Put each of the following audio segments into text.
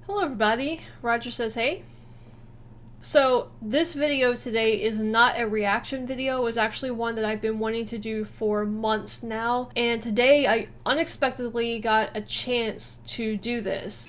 Hello everybody, Roger says hey. So this video today is not a reaction video, it's actually one that I've been wanting to do for months now, and today I unexpectedly got a chance to do this.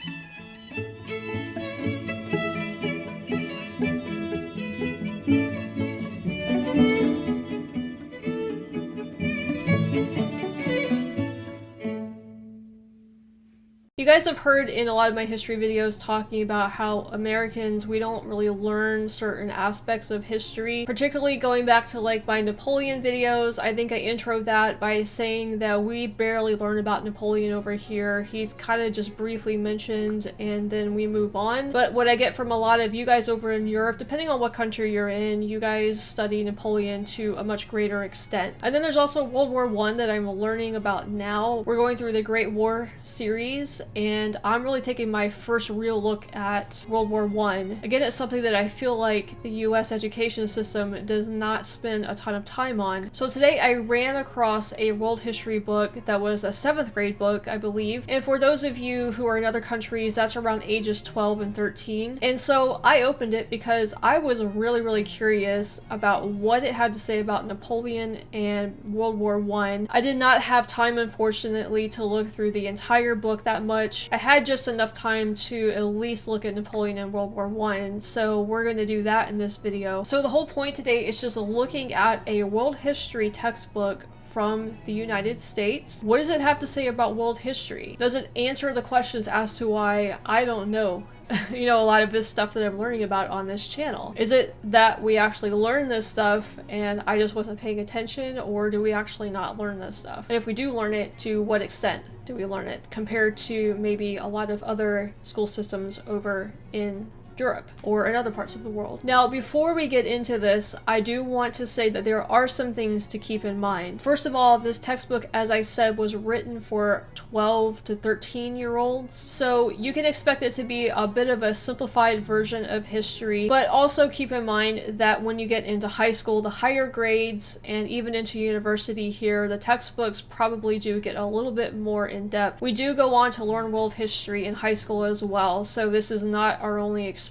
You guys have heard in a lot of my history videos talking about how Americans, we don't really learn certain aspects of history, particularly going back to like my Napoleon videos. I think I introed that by saying that we barely learn about Napoleon over here. He's kind of just briefly mentioned and then we move on. But what I get from a lot of you guys over in Europe, depending on what country you're in, you guys study Napoleon to a much greater extent. And then there's also World War I that I'm learning about now. We're going through the Great War series, and I'm really taking my first real look at World War I. Again, it's something that I feel like the US education system does not spend a ton of time on. So today I ran across a world history book that was a 7th grade book, I believe. And for those of you who are in other countries, that's around ages 12 and 13. And so I opened it because I was really curious about what it had to say about Napoleon and World War I. I did not have time, unfortunately, to look through the entire book that much. I had just enough time to at least look at Napoleon and World War I, so we're going to do that in this video. So the whole point today is just looking at a world history textbook from the United States. What does it have to say about world history? Does it answer the questions as to why? I don't know. You know, a lot of this stuff that I'm learning about on this channel. Is it that we actually learn this stuff and I just wasn't paying attention, or do we actually not learn this stuff? And if we do learn it, to what extent do we learn it compared to maybe a lot of other school systems over in Europe or in other parts of the world? Now, before we get into this, I do want to say that there are some things to keep in mind. First of all, this textbook, as I said, was written for 12 to 13-year-olds, so you can expect it to be a bit of a simplified version of history, but also keep in mind that when you get into high school, the higher grades, and even into university here, the textbooks probably do get a little bit more in-depth. We do go on to learn world history in high school as well, so this is not our only exposure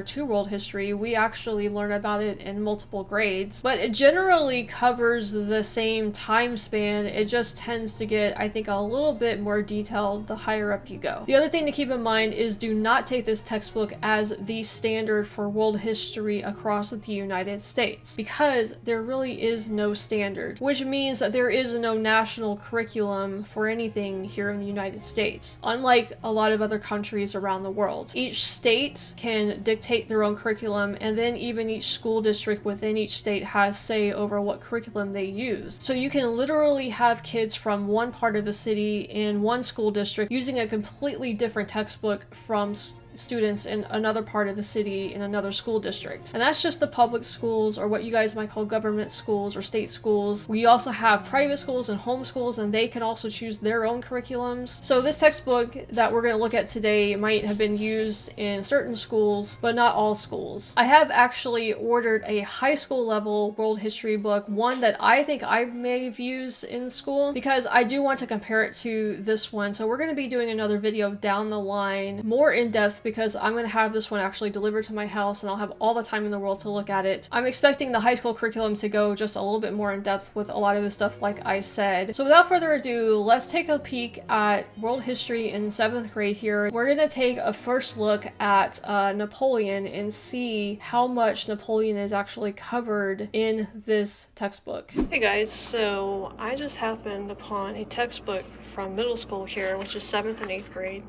to world history. We actually learn about it in multiple grades, but it generally covers the same time span. It just tends to get, I think, a little bit more detailed the higher up you go. The other thing to keep in mind is do not take this textbook as the standard for world history across the United States, because there really is no standard, which means that there is no national curriculum for anything here in the United States, unlike a lot of other countries around the world. Each state can dictate their own curriculum, and then even each school district within each state has say over what curriculum they use. So you can literally have kids from one part of the city in one school district using a completely different textbook from students in another part of the city in another school district. And that's just the public schools, or what you guys might call government schools or state schools. We also have private schools and home schools, and they can also choose their own curriculums. So this textbook that we're going to look at today might have been used in certain schools, but not all schools. I have actually ordered a high school level world history book, one that I think I may have used in school, because I do want to compare it to this one. So we're going to be doing another video down the line, more in depth, because I'm going to have this one actually delivered to my house and I'll have all the time in the world to look at it. I'm expecting the high school curriculum to go just a little bit more in depth with a lot of the stuff like I said. So without further ado, let's take a peek at world history in 7th grade here. We're going to take a first look at Napoleon and see how much Napoleon is actually covered in this textbook. Hey guys, so I just happened upon a textbook from middle school here, which is 7th and 8th grade.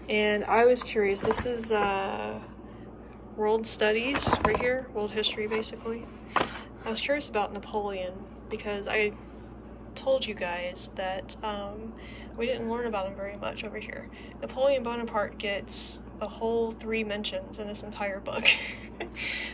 And I was curious, this is world studies right here, world history basically. I was curious about Napoleon because I told you guys that we didn't learn about him very much over here. Napoleon Bonaparte gets a whole 3 mentions in this entire book.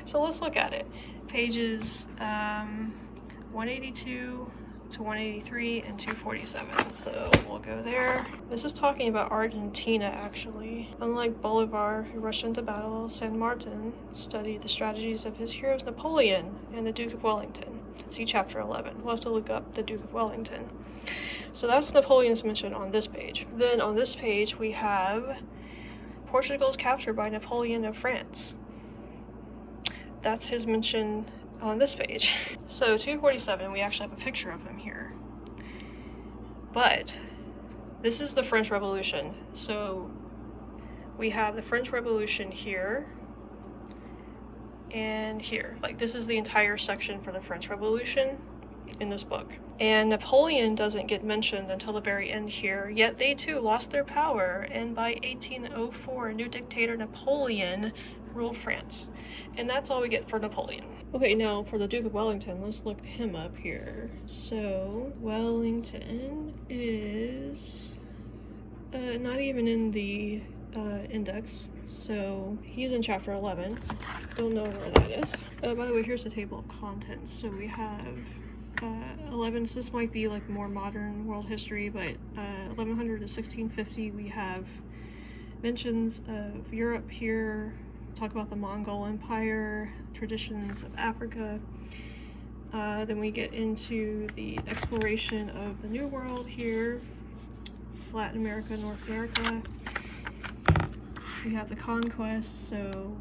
So let's look at it. Pages 182 to 183 and 247, so we'll go there. This is talking about Argentina, actually. Unlike Bolivar, who rushed into battle, San Martin studied the strategies of his heroes Napoleon and the Duke of Wellington. See chapter 11. We'll have to look up the Duke of Wellington. So that's Napoleon's mention on this page. Then on this page we have Portugal is captured by Napoleon of France. That's his mention on this page. So 247, we actually have a picture of him here. But this is the French Revolution. So we have the French Revolution here and here. Like, this is the entire section for the French Revolution in this book. And Napoleon doesn't get mentioned until the very end here, yet they too lost their power, and by 1804, new dictator Napoleon ruled France. And that's all we get for Napoleon. Okay, now for the Duke of Wellington, let's look him up here. So, Wellington is not even in the index, so he's in chapter 11. Don't know where that is. By the way, here's the table of contents. So we have 11, so this might be like more modern world history, but 1100 to 1650 we have mentions of Europe here, talk about the Mongol Empire, traditions of Africa. Then we get into the exploration of the New World here, Latin America, North America. We have the conquest, so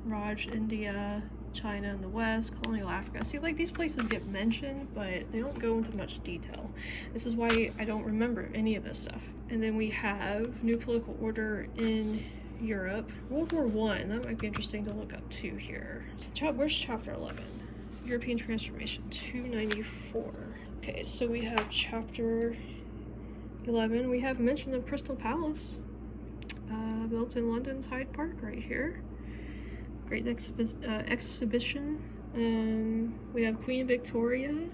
Raj, India, China in the West, colonial Africa. See, like, these places get mentioned, but they don't go into much detail. This is why I don't remember any of this stuff. And then we have new political order in Europe. World War I, that might be interesting to look up too here. Where's chapter 11? European transformation, 294. Okay, so we have chapter 11. We have mention of Crystal Palace, built in London's Hyde Park right here. Great exhibition. We have Queen Victoria,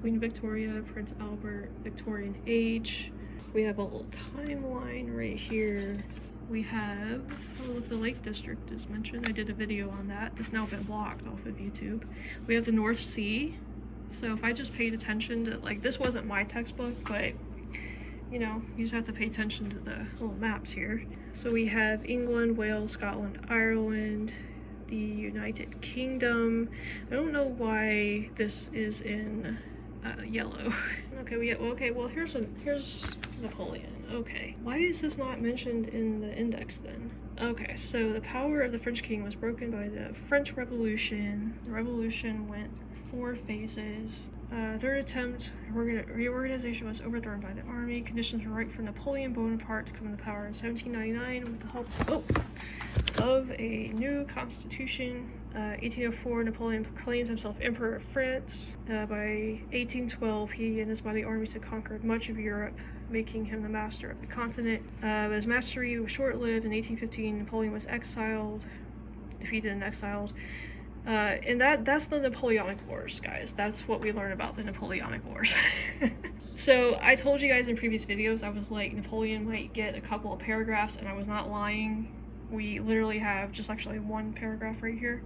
Prince Albert, Victorian age. We have a little timeline right here. We have, oh, the Lake District is mentioned. I did a video on that. It's now been blocked off of YouTube. We have the North Sea. So if I just paid attention to, like, this wasn't my textbook, but you know, you just have to pay attention to the little maps here. So we have England, Wales, Scotland, Ireland, the United Kingdom. I don't know why this is in yellow. Well, here's Napoleon. Okay, why is this not mentioned in the index then? Okay, so the power of the French king was broken by the French Revolution. The revolution went through 4 phases. Third attempt, reorganization was overthrown by the army. Conditions were right for Napoleon Bonaparte to come to power in 1799 with the help of a new constitution. 1804, Napoleon proclaimed himself Emperor of France. By 1812, he and his mighty armies had conquered much of Europe, making him the master of the continent. But his mastery was short-lived. In 1815, Napoleon was defeated and exiled. And that's the Napoleonic Wars, guys. That's what we learn about the Napoleonic Wars. So I told you guys in previous videos, I was like, Napoleon might get a couple of paragraphs, and I was not lying. We literally have just actually one paragraph right here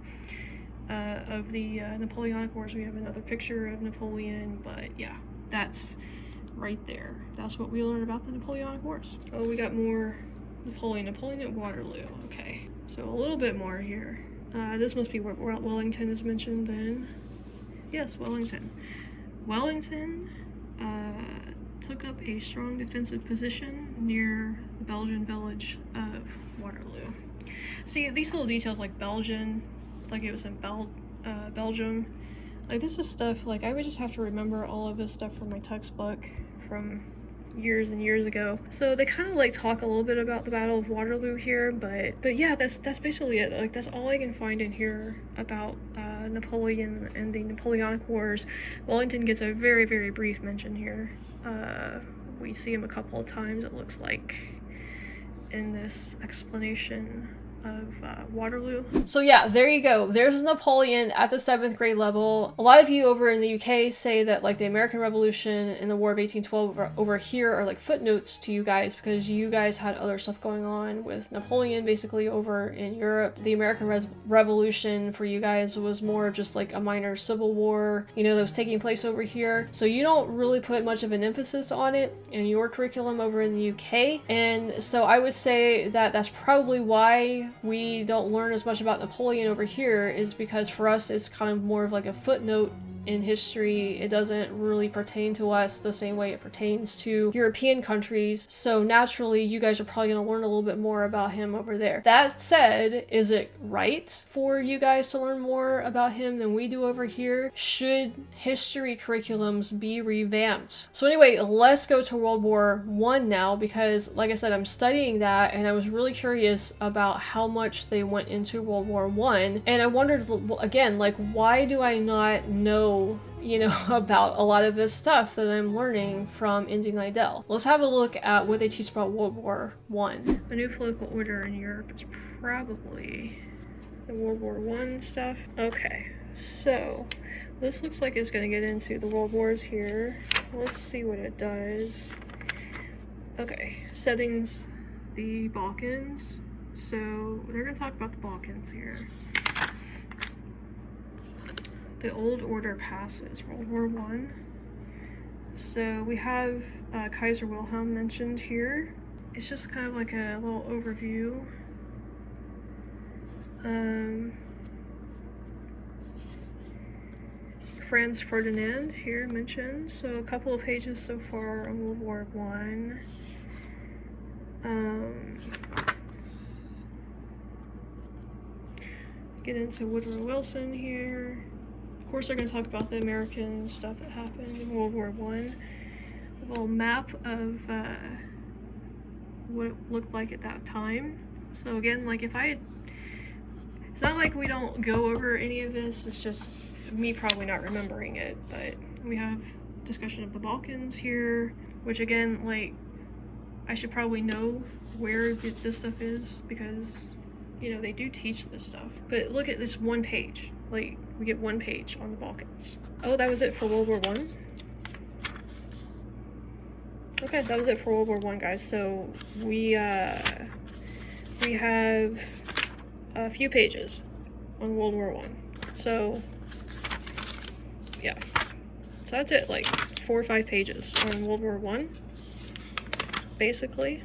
of the Napoleonic Wars. We have another picture of Napoleon, but yeah, that's right there. That's what we learn about the Napoleonic Wars. Oh, we got more Napoleon at Waterloo. Okay, so a little bit more here. This must be where Wellington is mentioned then. Yes, Wellington. Wellington took up a strong defensive position near the Belgian village of Waterloo. See, these little details like Belgian, like it was in Belgium. Like, this is stuff, like, I would just have to remember all of this stuff from my textbook from years and years ago. So they kind of like talk a little bit about the Battle of Waterloo here, but yeah, that's basically it. Like, that's all I can find in here about Napoleon and the Napoleonic Wars. Wellington gets a very, very brief mention here. We see him a couple of times, it looks like, in this explanation of Waterloo. So yeah, there you go. There's Napoleon at the 7th grade level. A lot of you over in the UK say that, like, the American Revolution and the War of 1812 over here are like footnotes to you guys, because you guys had other stuff going on with Napoleon basically over in Europe. The American Revolution for you guys was more of just like a minor civil war, you know, that was taking place over here. So you don't really put much of an emphasis on it in your curriculum over in the UK. And so I would say that that's probably why we don't learn as much about Napoleon over here, is because for us it's kind of more of like a footnote in history. It doesn't really pertain to us the same way it pertains to European countries. So naturally, you guys are probably going to learn a little bit more about him over there. That said, is it right for you guys to learn more about him than we do over here? Should history curriculums be revamped? So anyway, let's go to World War I now, because like I said, I'm studying that and I was really curious about how much they went into World War I. And I wondered again, like, why do I not know, you know, about a lot of this stuff that I'm learning from Indy Nidell? Let's have a look at what they teach about World War I. The new political order in Europe is probably the World War I stuff. Okay, so this looks like it's going to get into the World Wars here. Let's see what it does. Okay, settings, the Balkans. So they're going to talk about the Balkans here. The old order passes, World War I. So we have Kaiser Wilhelm mentioned here. It's just kind of like a little overview. Franz Ferdinand here mentioned. So a couple of pages so far on World War I. Get into Woodrow Wilson here. Of course, they're going to talk about the American stuff that happened in World War I. A little map of what it looked like at that time. So again, like it's not like we don't go over any of this, it's just me probably not remembering it, but we have discussion of the Balkans here, which again, like, I should probably know where this stuff is because, you know, they do teach this stuff. But look at this one page. Like, we get one page on the Balkans. Oh, that was it for World War I? Okay, that was it for World War I, guys. So we have a few pages on World War I. So yeah, so that's it, like 4 or 5 pages on World War I, basically.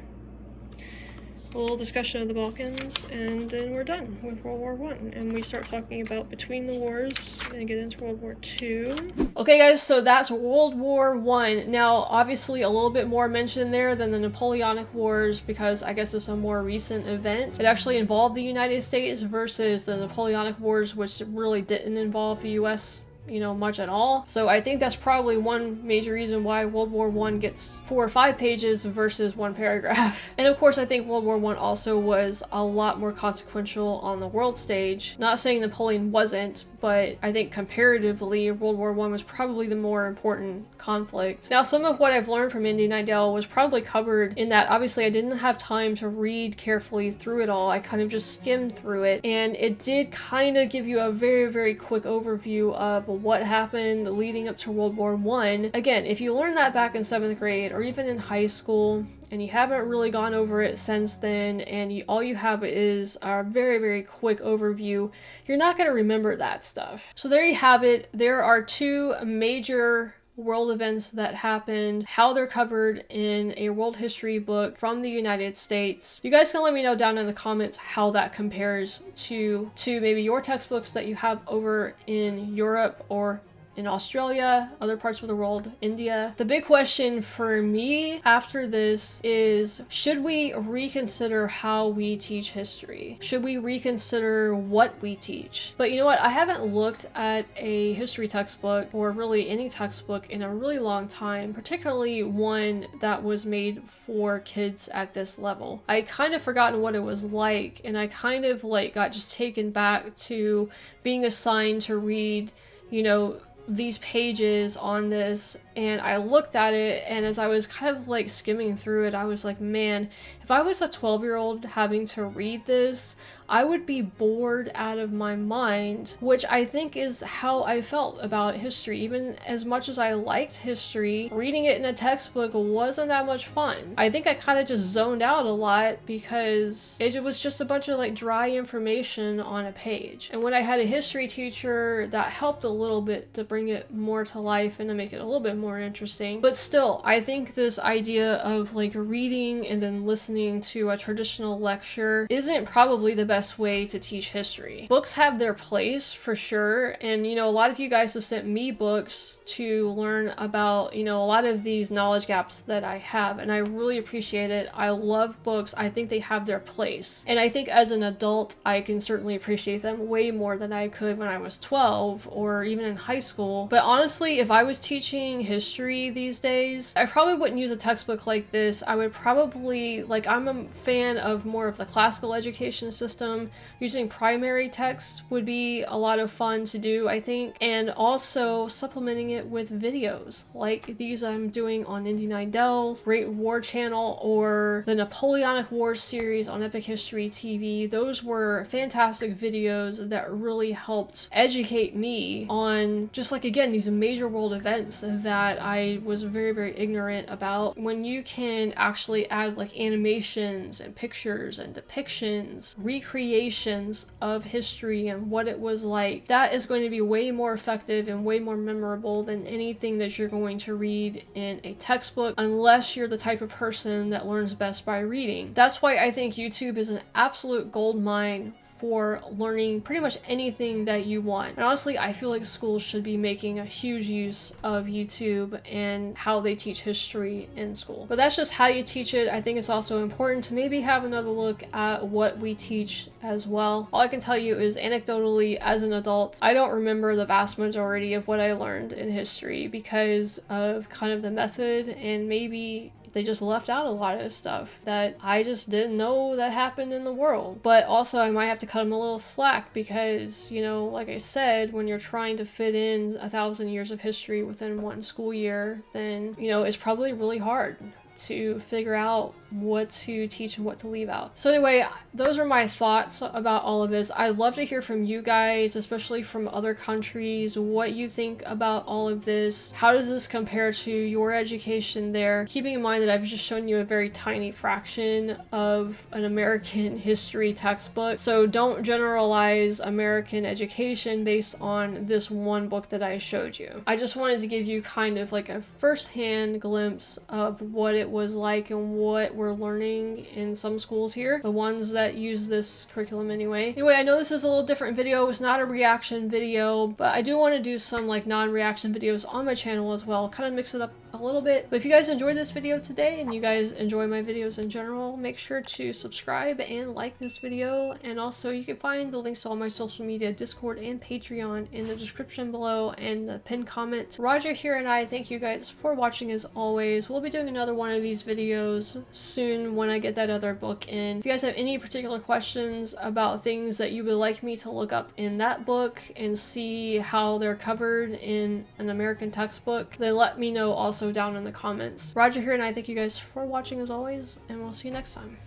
A little discussion of the Balkans, and then we're done with World War I, and we start talking about between the wars and get into World War II. Okay guys, so that's World War I. Now obviously a little bit more mentioned there than the Napoleonic Wars because I guess it's a more recent event. It actually involved the United States versus the Napoleonic Wars, which really didn't involve the US, you know, much at all. So I think that's probably one major reason why World War I gets 4 or 5 pages versus 1 paragraph. And of course I think World War I also was a lot more consequential on the world stage. Not saying Napoleon wasn't, but I think comparatively World War I was probably the more important conflict. Now some of what I've learned from Indy Nidell was probably covered in that obviously I didn't have time to read carefully through it all. I kind of just skimmed through it, and it did kind of give you a very, very quick overview of what happened leading up to World War I. Again, if you learned that back in 7th grade or even in high school and you haven't really gone over it since then, and all you have is a very, very quick overview, you're not going to remember that stuff. So there you have it. There are 2 major world events that happened, how they're covered in a world history book from the United States. You guys can let me know down in the comments how that compares to maybe your textbooks that you have over in Europe or in Australia, other parts of the world, India. The big question for me after this is, should we reconsider how we teach history? Should we reconsider what we teach? But you know what? I haven't looked at a history textbook or really any textbook in a really long time, particularly one that was made for kids at this level. I'd kind of forgotten what it was like, and I kind of like got just taken back to being assigned to read, you know, these pages on this, and I looked at it, and as I was kind of like skimming through it, I was like, man, if I was a 12-year-old having to read this, I would be bored out of my mind, which I think is how I felt about history. Even as much as I liked history, reading it in a textbook wasn't that much fun. I think I kind of just zoned out a lot because it was just a bunch of like dry information on a page. And when I had a history teacher, that helped a little bit to bring it more to life and to make it a little bit more interesting. But still, I think this idea of like reading and then listening to a traditional lecture isn't probably the best way to teach history. Books have their place for sure, and you know, a lot of you guys have sent me books to learn about, you know, a lot of these knowledge gaps that I have, and I really appreciate it. I love books. I think they have their place, and I think as an adult I can certainly appreciate them way more than I could when I was 12 or even in high school. But honestly, if I was teaching history these days, I probably wouldn't use a textbook like this. I would probably, like, I'm a fan of more of the classical education system. Using primary text would be a lot of fun to do, I think, and also supplementing it with videos like these I'm doing on Indy 9 Dell's Great War channel or the Napoleonic Wars series on Epic History TV. Those were fantastic videos that really helped educate me on just, like, again, these major world events that I was very, very ignorant about. When you can actually add like animations and pictures and depictions, recreations of history and what it was like, that is going to be way more effective and way more memorable than anything that you're going to read in a textbook, unless you're the type of person that learns best by reading. That's why I think YouTube is an absolute gold mine for learning pretty much anything that you want. And honestly, I feel like schools should be making a huge use of YouTube and how they teach history in school. But that's just how you teach it. I think it's also important to maybe have another look at what we teach as well. All I can tell you is anecdotally, as an adult, I don't remember the vast majority of what I learned in history because of kind of the method, and maybe they just left out a lot of stuff that I just didn't know that happened in the world. But also I might have to cut them a little slack because, you know, like I said, when you're trying to fit in 1,000 years of history within one school year, then, you know, it's probably really hard to figure out what to teach and what to leave out. So anyway, those are my thoughts about all of this. I'd love to hear from you guys, especially from other countries, what you think about all of this. How does this compare to your education there? Keeping in mind that I've just shown you a very tiny fraction of an American history textbook. So don't generalize American education based on this one book that I showed you. I just wanted to give you kind of like a first-hand glimpse of what it was like and what we're learning in some schools here, the ones that use this curriculum anyway. Anyway, I know this is a little different video. It's not a reaction video, but I do want to do some like non-reaction videos on my channel as well, kind of mix it up a little bit. But if you guys enjoyed this video today and you guys enjoy my videos in general, make sure to subscribe and like this video. And also you can find the links to all my social media, Discord and Patreon in the description below and the pinned comment. Roger here, and I thank you guys for watching as always. We'll be doing another one of these videos soon when I get that other book in. If you guys have any particular questions about things that you would like me to look up in that book and see how they're covered in an American textbook, then let me know also down in the comments. Roger here, and I thank you guys for watching as always, and we'll see you next time.